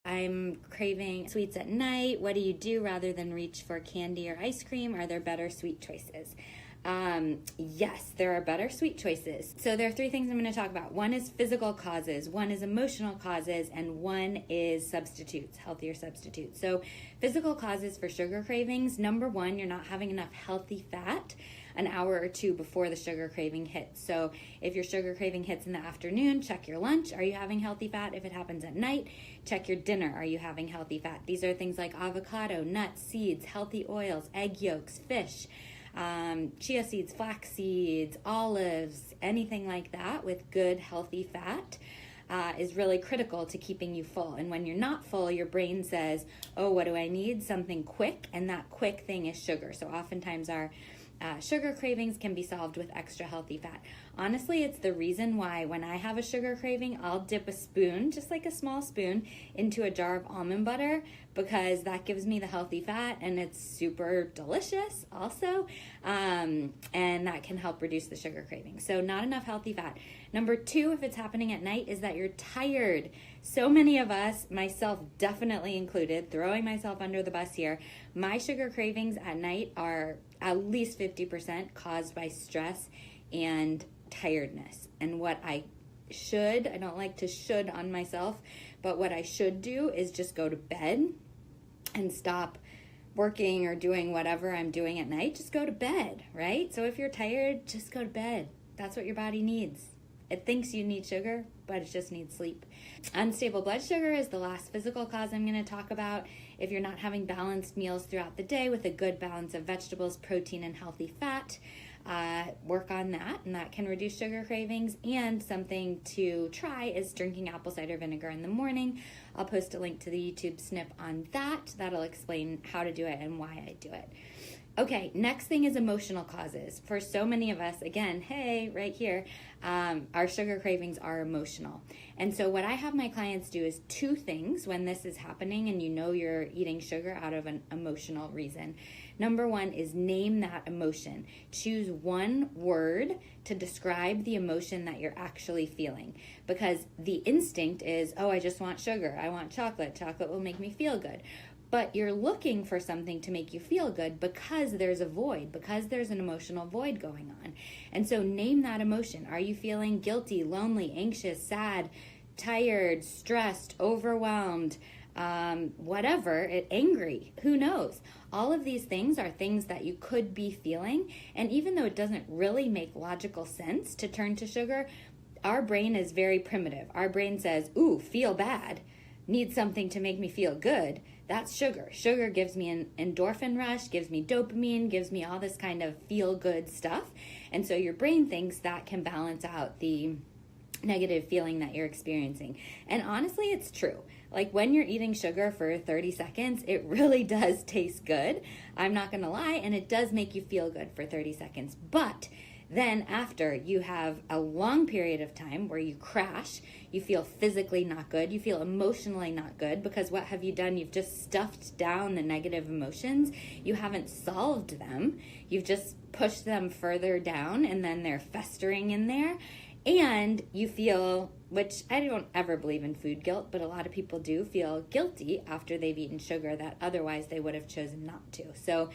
I'm craving sweets at night. What do you do rather than reach for candy or ice cream? Are there better sweet choices? Yes, there are better sweet choices. So there are three things I'm going to talk about. One is physical causes, one is emotional causes, and one is substitutes, healthier substitutes. So physical causes for sugar cravings, number one, you're not having enough healthy fat an hour or two before the sugar craving hits. So if your sugar craving hits in the afternoon, check your lunch. Are you having healthy fat? If it happens at night, check your dinner. Are you having healthy fat? These are things like avocado, nuts, seeds, healthy oils, egg yolks, fish, chia seeds, flax seeds, olives, anything like that with good healthy fat is really critical to keeping you full. And when you're not full, your brain says, oh, what do I need? Something quick, and that quick thing is sugar. So oftentimes our sugar cravings can be solved with extra healthy fat. Honestly, it's the reason why when I have a sugar craving, I'll dip a spoon, just like a small spoon, into a jar of almond butter, because that gives me the healthy fat and it's super delicious also. And that can help reduce the sugar craving. So not enough healthy fat. Number two, if it's happening at night, is that you're tired. So many of us, myself definitely included, throwing myself under the bus here, my sugar cravings at night are at least 50% caused by stress and tiredness. And what I don't like to should on myself, but what I should do is just go to bed and stop working or doing whatever I'm doing at night. Just go to bed, right? So if you're tired, just go to bed. That's what your body needs. It thinks you need sugar, but it just needs sleep. Unstable blood sugar is the last physical cause I'm going to talk about. If you're not having balanced meals throughout the day with a good balance of vegetables, protein, and healthy fat, work on that, and that can reduce sugar cravings. And something to try is drinking apple cider vinegar in the morning. I'll post a link to the YouTube snip on that. That'll explain how to do it and why I do it. Okay, next thing is emotional causes. For so many of us, again, hey, right here, our sugar cravings are emotional. And so what I have my clients do is two things when this is happening and you know you're eating sugar out of an emotional reason. Number one is name that emotion. Choose one word to describe the emotion that you're actually feeling. Because the instinct is, oh, I just want sugar. I want chocolate. Chocolate will make me feel good. But you're looking for something to make you feel good because there's a void, because there's an emotional void going on. And so name that emotion. Are you feeling guilty, lonely, anxious, sad, tired, stressed, overwhelmed, whatever, angry? Who knows? All of these things are things that you could be feeling. And even though it doesn't really make logical sense to turn to sugar, our brain is very primitive. Our brain says, ooh, feel bad, need something to make me feel good. That's sugar. Sugar gives me an endorphin rush, gives me dopamine, gives me all this kind of feel-good stuff. And so your brain thinks that can balance out the negative feeling that you're experiencing. And honestly, it's true. Like when you're eating sugar for 30 seconds, it really does taste good. I'm not going to lie, and it does make you feel good for 30 seconds. But then after you have a long period of time where you crash, you feel physically not good, you feel emotionally not good, because what have you done? You've just stuffed down the negative emotions. You haven't solved them. You've just pushed them further down, and then they're festering in there. And you feel, which I don't ever believe in food guilt, but a lot of people do feel guilty after they've eaten sugar that otherwise they would have chosen not to. So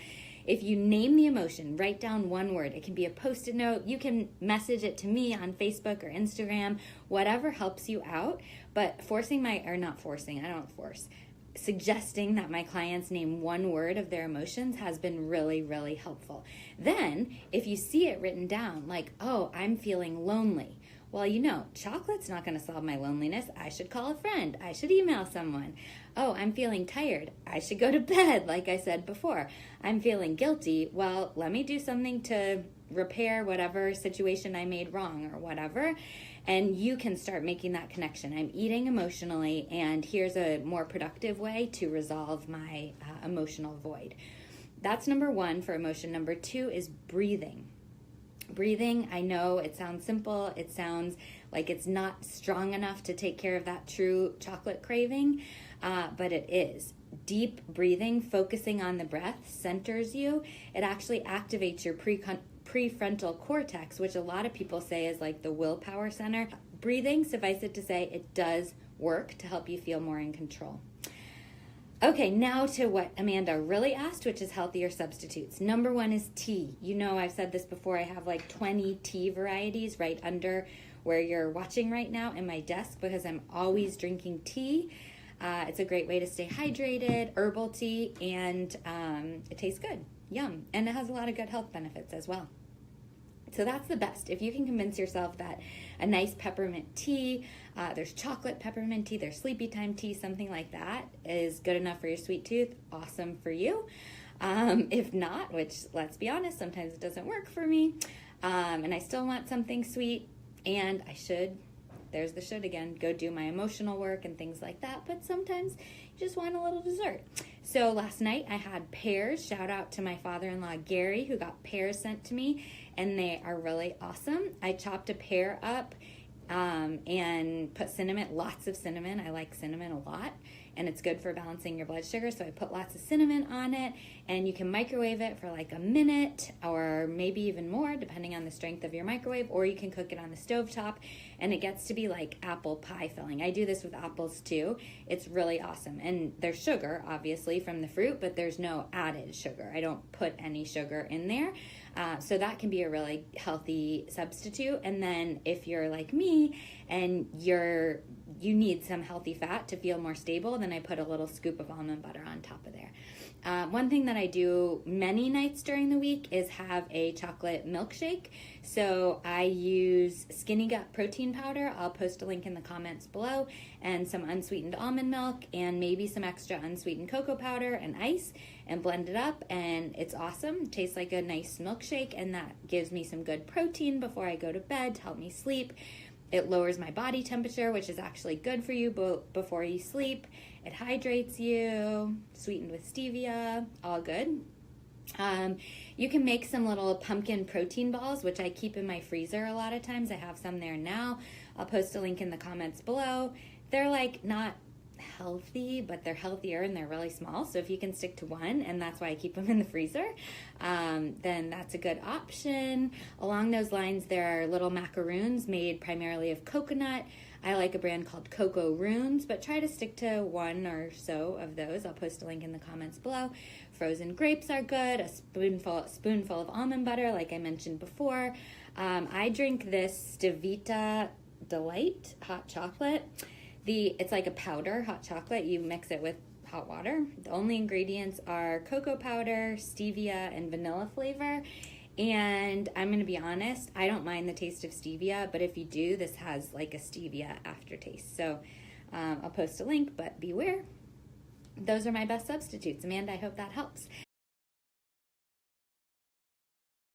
if you name the emotion, write down one word. It can be a Post-it note. You can message it to me on Facebook or Instagram, whatever helps you out. But suggesting that my clients name one word of their emotions has been really, really helpful. Then, if you see it written down, like, oh, I'm feeling lonely. Well, chocolate's not going to solve my loneliness. I should call a friend. I should email someone. Oh, I'm feeling tired. I should go to bed, like I said before. I'm feeling guilty. Well, let me do something to repair whatever situation I made wrong or whatever. And you can start making that connection. I'm eating emotionally, and here's a more productive way to resolve my emotional void. That's number one for emotion. Number two is breathing. Breathing, I know it sounds simple. It sounds like it's not strong enough to take care of that true chocolate craving, but it is. Deep breathing, focusing on the breath, centers you. It actually activates your prefrontal cortex, which a lot of people say is like the willpower center. Breathing, suffice it to say, it does work to help you feel more in control. Okay, now to what Amanda really asked, which is healthier substitutes. Number one is tea. You know, I've said this before, I have like 20 tea varieties right under where you're watching right now in my desk because I'm always drinking tea. It's a great way to stay hydrated, herbal tea, and it tastes good. Yum. And it has a lot of good health benefits as well. So that's the best. If you can convince yourself that a nice peppermint tea, there's chocolate peppermint tea, there's sleepy time tea, something like that is good enough for your sweet tooth, awesome for you. If not, which let's be honest, sometimes it doesn't work for me, and I still want something sweet, and I should, there's the should again, go do my emotional work and things like that, but sometimes you just want a little dessert. So last night I had pears. Shout out to my father-in-law Gary, who got pears sent to me, and they are really awesome. I chopped a pear up and put cinnamon, lots of cinnamon. I like cinnamon a lot, and it's good for balancing your blood sugar, so I put lots of cinnamon on it, and you can microwave it for like a minute or maybe even more depending on the strength of your microwave, or you can cook it on the stovetop, and it gets to be like apple pie filling. I do this with apples too. It's really awesome, and there's sugar obviously from the fruit, but there's no added sugar. I don't put any sugar in there. So that can be a really healthy substitute. And then if you're like me and you need some healthy fat to feel more stable, then I put a little scoop of almond butter on top of there. One thing that I do many nights during the week is have a chocolate milkshake. So I use Skinny Gut protein powder. I'll post a link in the comments below, and some unsweetened almond milk and maybe some extra unsweetened cocoa powder and ice, and blend it up, and it's awesome. It tastes like a nice milkshake, and that gives me some good protein before I go to bed to help me sleep. It lowers my body temperature, which is actually good for you before you sleep. It hydrates you, sweetened with stevia, all good. You can make some little pumpkin protein balls, which I keep in my freezer a lot of times. I have some there now. I'll post a link in the comments below. They're like not healthy, but they're healthier and they're really small. So if you can stick to one, and that's why I keep them in the freezer, then that's a good option. Along those lines, there are little macaroons made primarily of coconut. I like a brand called Cocoa Runes, but try to stick to one or so of those. I'll post a link in the comments below. Frozen grapes are good. A spoonful of almond butter, like I mentioned before. I drink this Stevita Delight hot chocolate. It's like a powder hot chocolate. You mix it with hot water. The only ingredients are cocoa powder, stevia, and vanilla flavor. And I'm going to be honest, I don't mind the taste of stevia, but if you do, this has like a stevia aftertaste. So I'll post a link, but beware. Those are my best substitutes. Amanda, I hope that helps.